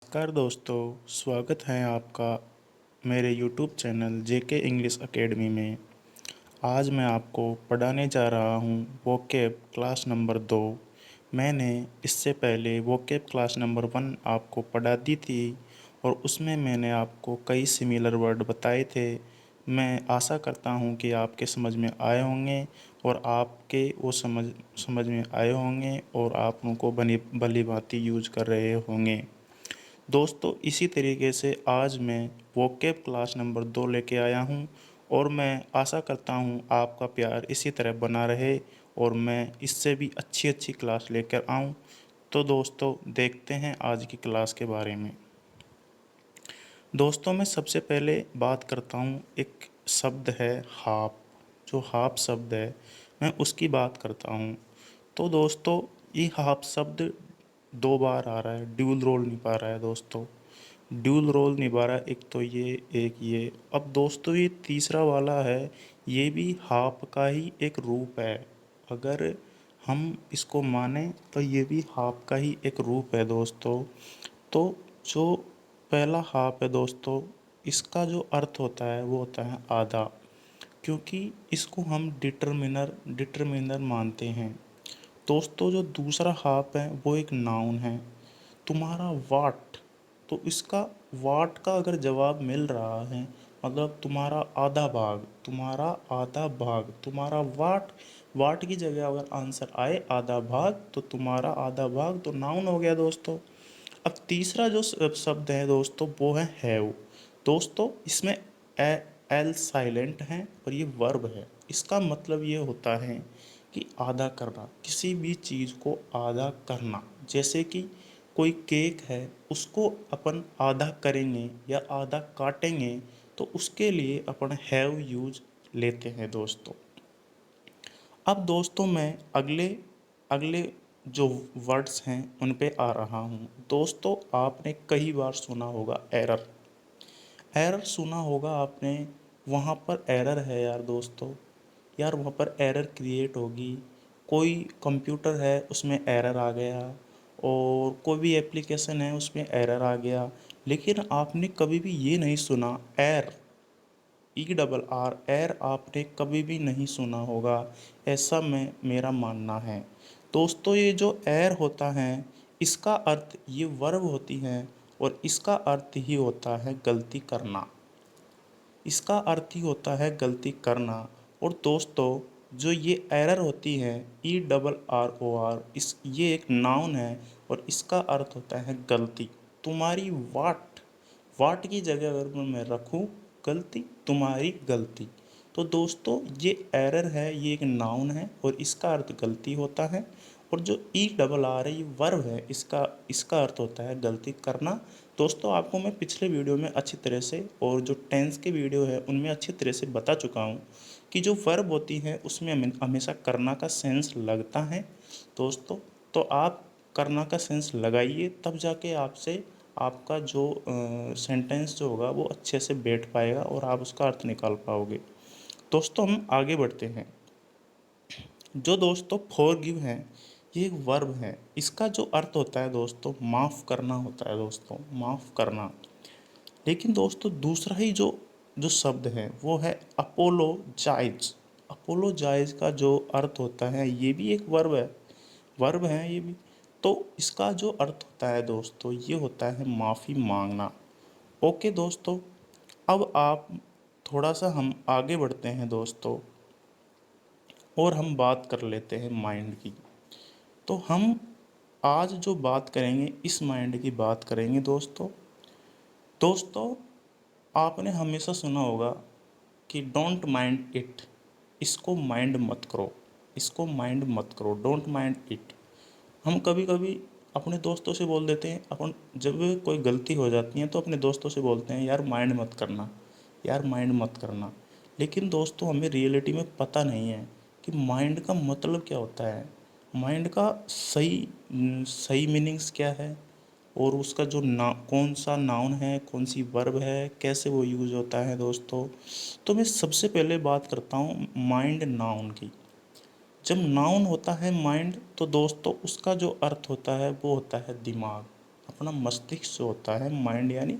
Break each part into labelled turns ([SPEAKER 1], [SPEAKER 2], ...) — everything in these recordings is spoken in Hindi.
[SPEAKER 1] नमस्कार दोस्तों, स्वागत है आपका मेरे यूट्यूब चैनल जेके इंग्लिश एकेडमी में। आज मैं आपको पढ़ाने जा रहा हूँ वोकैब क्लास नंबर 2। मैंने इससे पहले वोकैब क्लास नंबर 1 आपको पढ़ा दी थी और उसमें मैंने आपको कई सिमिलर वर्ड बताए थे। मैं आशा करता हूँ कि आपके समझ में आए होंगे और आपके वो समझ में आए होंगे और आप उनको भली भांति यूज कर रहे होंगे। दोस्तों, इसी तरीके से आज मैं वोकैब क्लास नंबर 2 लेके आया हूँ और मैं आशा करता हूँ आपका प्यार इसी तरह बना रहे और मैं इससे भी अच्छी अच्छी क्लास लेकर आऊँ। तो दोस्तों, देखते हैं आज की क्लास के बारे में। दोस्तों, मैं सबसे पहले बात करता हूँ, एक शब्द है हाफ। जो हाफ शब्द है, मैं उसकी बात करता हूँ। तो दोस्तों, ये हाफ शब्द 2 बार आ रहा है, ड्यूल रोल निभा रहा है दोस्तों। ड्यूल रोल निभा रहा है, एक तो ये, एक ये। अब दोस्तों, ये तीसरा वाला है, ये भी हाफ का ही एक रूप है। अगर हम इसको माने तो ये भी हाफ का ही एक रूप है दोस्तों। तो जो पहला हाफ है दोस्तों, इसका जो अर्थ होता है वो होता है आधा, क्योंकि इसको हम डिटरमिनर मानते हैं। दोस्तों, जो दूसरा हाफ है वो एक नाउन है। तुम्हारा वाट, तो इसका वाट का अगर जवाब मिल रहा है, मतलब तुम्हारा वाट, वाट की जगह अगर आंसर आए आधा भाग, तो तुम्हारा आधा भाग तो नाउन हो गया दोस्तों। अब तीसरा जो शब्द है दोस्तों, वो है हैव। दोस्तों, इसमें एल साइलेंट है और ये वर्ब है। इसका मतलब ये होता है कि आधा करना, किसी भी चीज़ को आधा करना। जैसे कि कोई केक है, उसको अपन आधा करेंगे या आधा काटेंगे, तो उसके लिए अपन हैव यूज लेते हैं दोस्तों। अब दोस्तों, मैं अगले अगले जो वर्ड्स हैं उन पे आ रहा हूँ। दोस्तों, आपने कई बार सुना होगा एरर। एरर सुना होगा आपने। वहाँ पर एरर है यार दोस्तों। यार, वहाँ पर एरर क्रिएट होगी। कोई कंप्यूटर है, उसमें एरर आ गया, और कोई भी एप्लीकेशन है उसमें एरर आ गया। लेकिन आपने कभी भी ये नहीं सुना एर, एर आपने कभी भी नहीं सुना होगा। ऐसा मेरा मानना है दोस्तों। ये जो एर होता है, इसका अर्थ ये वर्ब होती है और इसका अर्थ ही होता है गलती करना। इसका अर्थ ही होता है गलती करना। और दोस्तों, जो ये एरर होती है, ERROR, इस ये एक नाउन है और इसका अर्थ होता है गलती। तुम्हारी वाट, वाट की जगह अगर मैं रखूँ गलती, तुम्हारी गलती, तो दोस्तों ये एरर है, ये एक नाउन है और इसका अर्थ गलती होता है। और जो ERR है, ये वर्ब है, इसका इसका अर्थ होता है गलती करना। दोस्तों, आपको मैं पिछले वीडियो में अच्छी तरह से, और जो टेंस के वीडियो है उनमें अच्छी तरह से बता चुका हूँ कि जो वर्ब होती है उसमें हमेशा करना का सेंस लगता है दोस्तों। तो आप करना का सेंस लगाइए, तब जाके आपसे आपका जो सेंटेंस जो होगा वो अच्छे से बैठ पाएगा और आप उसका अर्थ निकाल पाओगे। दोस्तों, हम आगे बढ़ते हैं। जो दोस्तों फॉरगिव है, ये एक वर्ब है। इसका जो अर्थ होता है दोस्तों, माफ़ करना होता है दोस्तों, माफ़ करना। लेकिन दोस्तों, दूसरा ही जो जो शब्द है वो है अपोलोजाइज। अपोलोजाइज का जो अर्थ होता है, ये भी एक वर्ब है, वर्ब है ये भी। तो इसका जो अर्थ होता है दोस्तों, ये होता है माफ़ी मांगना। ओके दोस्तों, अब आप थोड़ा सा हम आगे बढ़ते हैं दोस्तों, और हम बात कर लेते हैं माइंड की। तो हम आज जो बात करेंगे, इस माइंड की बात करेंगे दोस्तों। दोस्तों, आपने हमेशा सुना होगा कि डोंट माइंड इट, इसको माइंड मत करो, इसको माइंड मत करो, डोंट माइंड इट। हम कभी कभी अपने दोस्तों से बोल देते हैं, अपन जब कोई गलती हो जाती है तो अपने दोस्तों से बोलते हैं यार माइंड मत करना, यार माइंड मत करना। लेकिन दोस्तों, हमें रियलिटी में पता नहीं है कि माइंड का मतलब क्या होता है, माइंड का सही सही मीनिंग्स क्या है, और उसका जो कौन सा नाउन है, कौन सी वर्ब है, कैसे वो यूज़ होता है दोस्तों। तो मैं सबसे पहले बात करता हूँ माइंड नाउन की। जब नाउन होता है माइंड, तो दोस्तों उसका जो अर्थ होता है वो होता है दिमाग। अपना मस्तिष्क जो होता है, माइंड यानी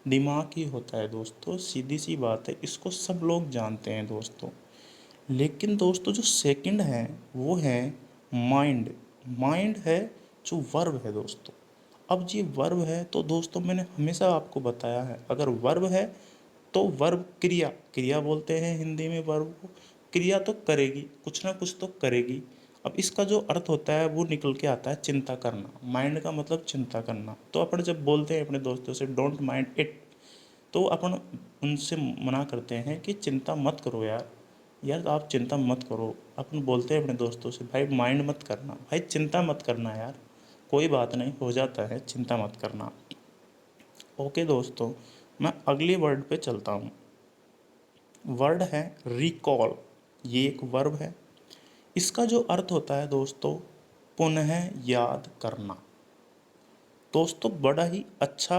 [SPEAKER 1] दिमाग ही होता है दोस्तों, सीधी सी बात है, इसको सब लोग जानते हैं दोस्तों। लेकिन दोस्तों जो सेकंड है वो है माइंड। माइंड है जो वर्ब है दोस्तों। अब ये वर्ब है तो दोस्तों मैंने हमेशा आपको बताया है, अगर वर्ब है तो वर्ब क्रिया, क्रिया बोलते हैं हिंदी में वर्ब को, क्रिया तो करेगी, कुछ ना कुछ तो करेगी। अब इसका जो अर्थ होता है वो निकल के आता है चिंता करना। माइंड का मतलब चिंता करना। तो अपन जब बोलते हैं अपने दोस्तों से डोंट माइंड इट, तो अपन उनसे मना करते हैं कि चिंता मत करो यार, यार आप चिंता मत करो। अपन बोलते हैं अपने दोस्तों से भाई माइंड मत करना, भाई चिंता मत करना यार, कोई बात नहीं, हो जाता है, चिंता मत करना। ओके दोस्तों, मैं अगली वर्ड पे चलता हूँ। वर्ड है रिकॉल। ये एक वर्ब है। इसका जो अर्थ होता है दोस्तों, पुनः याद करना। दोस्तों बड़ा ही अच्छा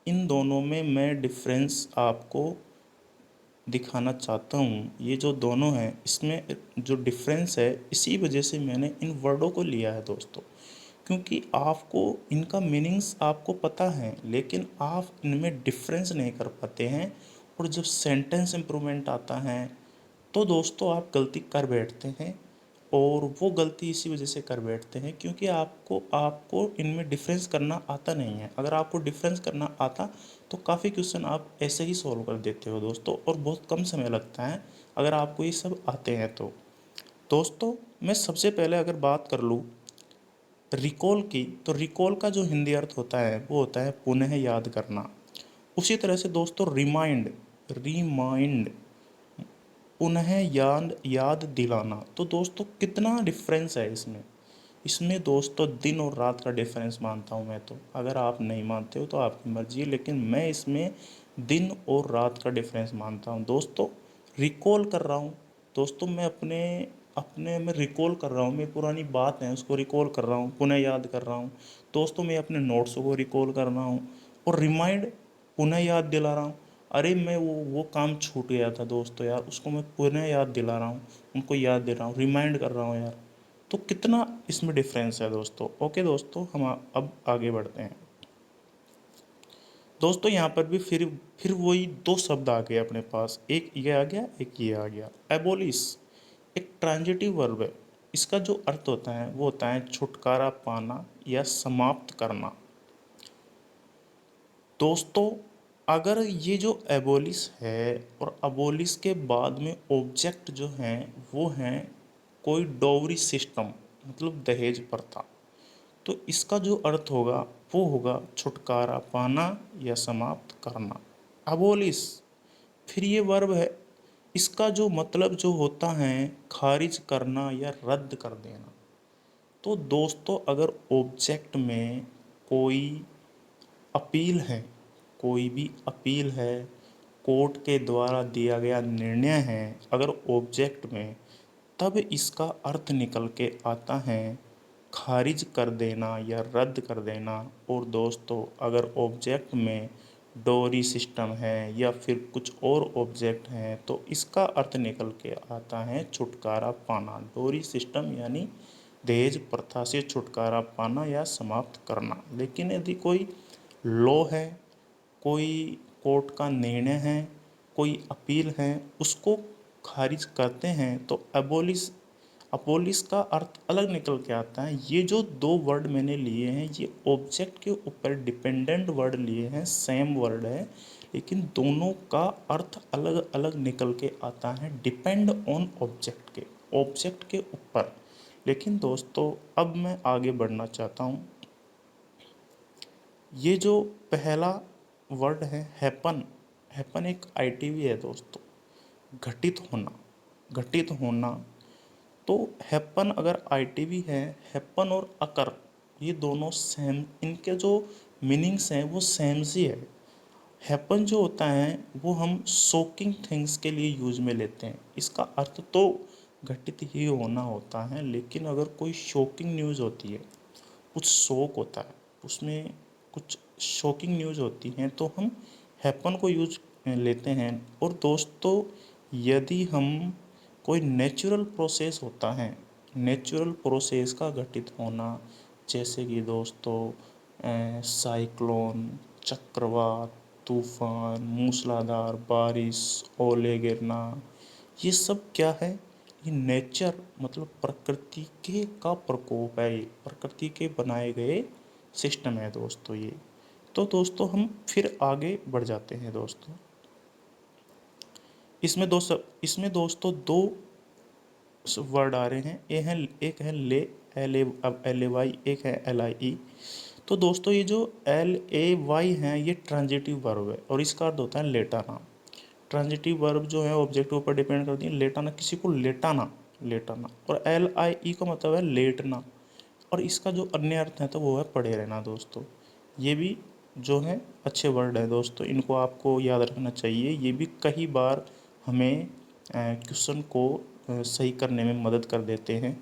[SPEAKER 1] इन दोनों में मैं डिफरेंस आपको दिखाना चाहता हूँ। ये जो दोनों हैं इसमें जो डिफरेंस है, इसी वजह से मैंने इन वर्डों को लिया है दोस्तों, क्योंकि आपको इनका मीनिंग्स आपको पता है लेकिन आप इनमें डिफरेंस नहीं कर पाते हैं। और जब सेंटेंस इम्प्रूवमेंट आता है तो दोस्तों आप गलती कर बैठते हैं, और वो गलती इसी वजह से कर बैठते हैं क्योंकि आपको आपको इनमें डिफरेंस करना आता नहीं है। अगर आपको डिफरेंस करना आता तो काफ़ी क्वेश्चन आप ऐसे ही सॉल्व कर देते हो दोस्तों, और बहुत कम समय लगता है अगर आपको ये सब आते हैं तो। दोस्तों मैं सबसे पहले अगर बात कर लूँ रिकॉल की, तो रिकॉल का जो हिंदी अर्थ होता है वो होता है पुनः याद करना। उसी तरह से दोस्तों रिमाइंड, रिमाइंड पुनः याद याद दिलाना। तो दोस्तों कितना डिफरेंस है इसमें। इसमें दोस्तों दिन और रात का डिफरेंस मानता हूँ मैं तो। अगर आप नहीं मानते हो तो आपकी मर्जी है, लेकिन मैं इसमें दिन और रात का डिफरेंस मानता हूँ दोस्तों। रिकॉल कर रहा हूँ दोस्तों, मैं अपने अपने में रिकॉल कर रहा हूँ, मैं पुरानी बात है उसको रिकॉल कर रहा हूँ, पुनः याद कर रहा हूँ दोस्तों। मैं अपने नोट्स को रिकॉल कर रहा हूँ। और रिमाइंड, पुनः याद दिला रहा हूँ। अरे मैं वो काम छूट गया था दोस्तों यार, उसको मैं पुनः याद दिला रहा हूँ, उनको याद दे रहा हूँ, रिमाइंड कर रहा हूँ यार। तो कितना इसमें डिफरेंस है दोस्तों। ओके दोस्तों, हम अब आगे बढ़ते हैं। दोस्तों यहाँ पर भी फिर वही दो शब्द आ गए अपने पास, एक ये आ गया, एक ये आ गया। एबोलिश एक ट्रांजिटिव वर्ब है। इसका जो अर्थ होता है वो होता है छुटकारा पाना या समाप्त करना। दोस्तों अगर ये जो एबोलिश है और अबोलिश के बाद में ऑब्जेक्ट जो हैं वो हैं कोई डोवरी सिस्टम, मतलब दहेज प्रथा, तो इसका जो अर्थ होगा वो होगा छुटकारा पाना या समाप्त करना। अबोलिश फिर ये वर्ब है। इसका जो मतलब जो होता है खारिज करना या रद्द कर देना। तो दोस्तों अगर ऑब्जेक्ट में कोई अपील है, कोई भी अपील है, कोर्ट के द्वारा दिया गया निर्णय है अगर ऑब्जेक्ट में, तब इसका अर्थ निकल के आता है खारिज कर देना या रद्द कर देना। और दोस्तों अगर ऑब्जेक्ट में डोरी सिस्टम है या फिर कुछ और ऑब्जेक्ट हैं तो इसका अर्थ निकल के आता है छुटकारा पाना। डोरी सिस्टम यानी दहेज प्रथा से छुटकारा पाना या समाप्त करना। लेकिन यदि कोई लॉ है, कोई कोर्ट का निर्णय है, कोई अपील है, उसको खारिज करते हैं तो एबोलिश, अपोलिस का अर्थ अलग निकल के आता है। ये जो दो वर्ड मैंने लिए हैं ये ऑब्जेक्ट के ऊपर डिपेंडेंट वर्ड लिए हैं, सेम वर्ड है, लेकिन दोनों का अर्थ अलग अलग निकल के आता है डिपेंड ऑन ऑब्जेक्ट के, ऑब्जेक्ट के ऊपर। लेकिन दोस्तों अब मैं आगे बढ़ना चाहता हूँ। ये जो पहला वर्ड है हैपन, हैपन एक आईटीवी है दोस्तों, घटित होना, घटित होना। तो हैपन अगर आईटीवी है, हैपन और अकर ये दोनों सेम, इनके जो मीनिंग्स हैं वो सेम सी है। हैपन जो होता है वो हम शॉकिंग थिंग्स के लिए यूज में लेते हैं, इसका अर्थ तो घटित ही होना होता है। लेकिन अगर कोई शॉकिंग न्यूज़ होती है, कुछ शौक होता है, उसमें कुछ शॉकिंग न्यूज़ होती हैं तो हम हैपन को यूज लेते हैं। और दोस्तों यदि हम कोई नेचुरल प्रोसेस होता है, नेचुरल प्रोसेस का घटित होना, जैसे कि दोस्तों साइक्लोन, चक्रवात, तूफान, मूसलाधार बारिश, ओले गिरना, ये सब क्या है? ये नेचर मतलब प्रकृति के का प्रकोप है, ये प्रकृति के बनाए गए सिस्टम है दोस्तों ये। तो दोस्तों हम फिर आगे बढ़ जाते हैं दोस्तों। इसमें दोस्तों दो वर्ड आ रहे हैं, ये हैं, एक है ले, एल ए, अब एल ए वाई, एक है एल आई ई। तो दोस्तों ये जो एल ए वाई हैं ये ट्रांजिटिव वर्ब है और इसका अर्थ होता है लेटाना। ट्रांजिटिव वर्ब जो है ऑब्जेक्टिव पर डिपेंड करती है, लेटाना किसी को लेटाना, लेटाना। और एल आई ई का मतलब है लेटना, और इसका जो अन्य अर्थ है तो वो है पड़े रहना दोस्तों। ये भी जो है अच्छे वर्ड है दोस्तों, इनको आपको याद रखना चाहिए। ये भी कई बार हमें क्वेश्चन को सही करने में मदद कर देते हैं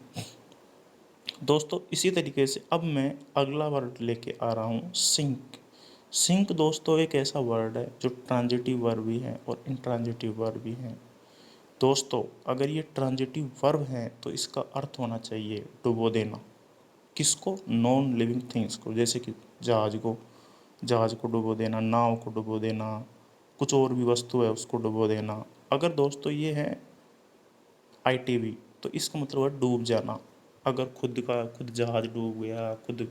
[SPEAKER 1] दोस्तों। इसी तरीके से अब मैं अगला वर्ड लेके आ रहा हूँ, सिंक। सिंक दोस्तों एक ऐसा वर्ड है जो ट्रांजिटिव वर्ब भी है और इंट्रांजिटिव वर्ब भी है दोस्तों। अगर ये ट्रांजिटिव वर्ब है तो इसका अर्थ होना चाहिए डुबो देना। किसको? नॉन लिविंग थिंग्स को, जैसे कि जहाज को डुबो देना, नाव को डुबो देना, कुछ और भी वस्तु है उसको डुबो देना। अगर दोस्तों ये है आईटीवी तो इसका मतलब है डूब जाना। अगर खुद जहाज डूब गया, खुद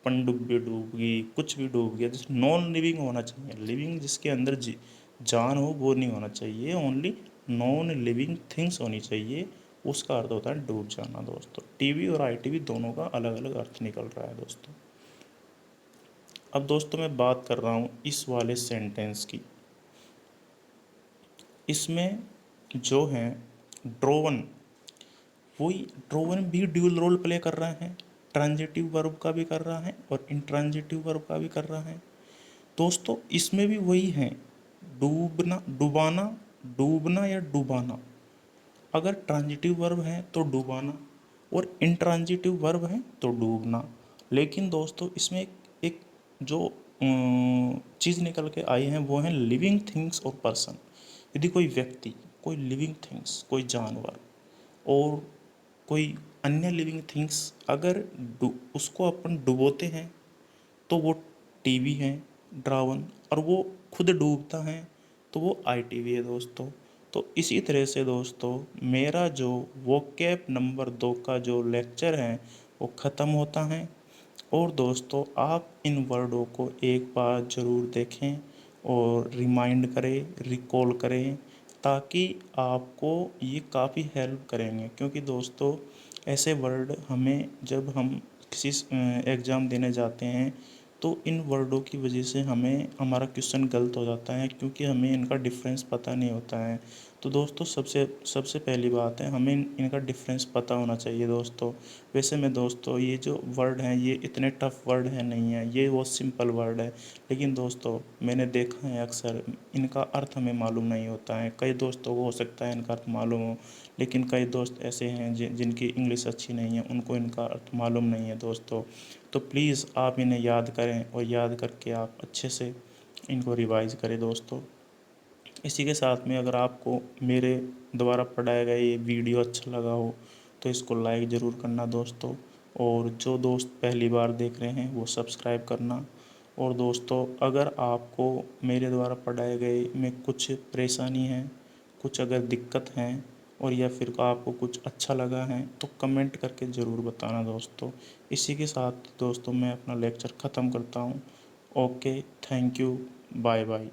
[SPEAKER 1] पनडुब्बी डूब गई, कुछ भी डूब गया, जैसे नॉन लिविंग होना चाहिए। लिविंग जिसके अंदर जान हो वो नहीं होना चाहिए, ओनली नॉन लिविंग थिंग्स होनी चाहिए। उसका अर्थ होता है डूब जाना दोस्तों। टीवी और आईटीवी दोनों का अलग अलग अर्थ निकल रहा है दोस्तों। अब दोस्तों मैं बात कर रहा हूँ इस वाले सेंटेंस की। इसमें जो है ड्रोवन, वही ड्रोवन भी ड्यूल रोल प्ले कर रहा है, ट्रांजिटिव वर्ब का भी कर रहा है और इंट्रांजिटिव वर्ब का भी कर रहा है दोस्तों। इसमें भी वही है, डूबना, डुबाना, डूबना या डुबाना। अगर ट्रांजिटिव वर्ब है तो डुबाना और इंट्रांजिटिव वर्ब है तो डूबना। लेकिन दोस्तों इसमें एक जो चीज़ निकल के आई है वो है लिविंग थिंग्स और पर्सन। यदि कोई व्यक्ति, कोई लिविंग थिंग्स, कोई जानवर और कोई अन्य लिविंग थिंग्स अगर उसको अपन डुबोते हैं तो वो टीवी है ड्रावन, और वो खुद डूबता है तो वो आईटीवी है दोस्तों। तो इसी तरह से दोस्तों मेरा जो वोकैब नंबर 2 का जो लेक्चर है वो ख़त्म होता है। और दोस्तों आप इन वर्डों को एक बार ज़रूर देखें और रिमाइंड करें, रिकॉल करें, ताकि आपको ये काफ़ी हेल्प करेंगे। क्योंकि दोस्तों ऐसे वर्ड हमें जब हम किसी एग्ज़ाम देने जाते हैं तो इन वर्डों की वजह से हमें हमारा क्वेश्चन गलत हो जाता है, क्योंकि हमें इनका डिफरेंस पता नहीं होता है। तो दोस्तों सबसे सबसे पहली बात है हमें इनका डिफरेंस पता होना चाहिए दोस्तों। वैसे में दोस्तों ये जो वर्ड हैं ये इतने टफ वर्ड हैं नहीं है, ये वो सिंपल वर्ड है। लेकिन दोस्तों मैंने देखा है अक्सर इनका अर्थ हमें मालूम नहीं होता है। कई दोस्तों को हो सकता है इनका अर्थ मालूम हो, लेकिन कई दोस्त ऐसे हैं जिनकी इंग्लिश अच्छी नहीं है, उनको इनका अर्थ मालूम नहीं है दोस्तों। तो प्लीज़ आप इन्हें याद करें और याद करके आप अच्छे से इनको रिवाइज़ करें दोस्तों। इसी के साथ में अगर आपको मेरे द्वारा पढ़ाया गया ये वीडियो अच्छा लगा हो तो इसको लाइक ज़रूर करना दोस्तों। और जो दोस्त पहली बार देख रहे हैं वो सब्सक्राइब करना। और दोस्तों अगर आपको मेरे द्वारा पढ़ाए गए में कुछ परेशानी है, कुछ अगर दिक्कत है, और या फिर आपको कुछ अच्छा लगा है तो कमेंट करके ज़रूर बताना दोस्तों। इसी के साथ दोस्तों मैं अपना लेक्चर ख़त्म करता हूँ। Okay, thank you, bye bye.